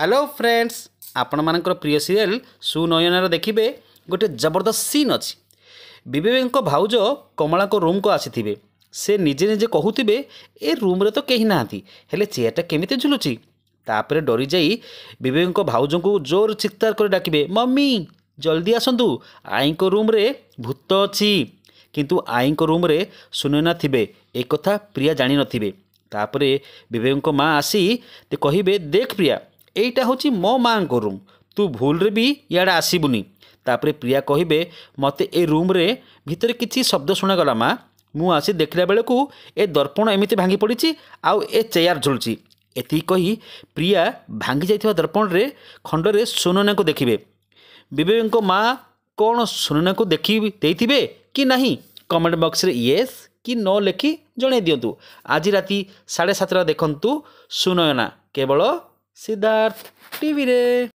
Hello friends आपण मानकर प्रिय सीरियल सुनयनार देखिए गोटे जबरदस्त सीन अच्छी विवेक भाउज कमला को रूम को आसी से निजे निजे कहते ए रूम रे तो कहीं ना हेले चेयरटा केमिति झुलुची तापर डरी जाई विवेक भाउज को जोर चित्कार कर डाकिबे मम्मी जल्दी आसतु आई को रूम रे भूत अच्छी किंतु आई को रूम रे सुनयना थिबे एक कथा प्रिया जानी नथिबे तापर विवेक माँ आसी ते कहिबे देख प्रिया एटा हूँ मो माँ को रूम तू भूल रे भी इयाड़े आसबुनि तापर प्रिया कहिबे मते ए रूम रे भितर किसी शब्द शुणागला माँ मु आसी देखला बेले को ए दर्पण एमिति भांगी पड़ी आउ ए चेयर झुलुची एति कही प्रिया भांगी जाइथिबा दर्पण रे खंडरे सुनयना को देखिबे विवेक माँ कौन सुनयना को देखी देथिबे कि नहीं कमेंट बॉक्स रे येस कि नो लिखि जणे दियंतु। आज राति 7:30 देखंतु सुनयना केवल सिद्धार्थ टीवी रे।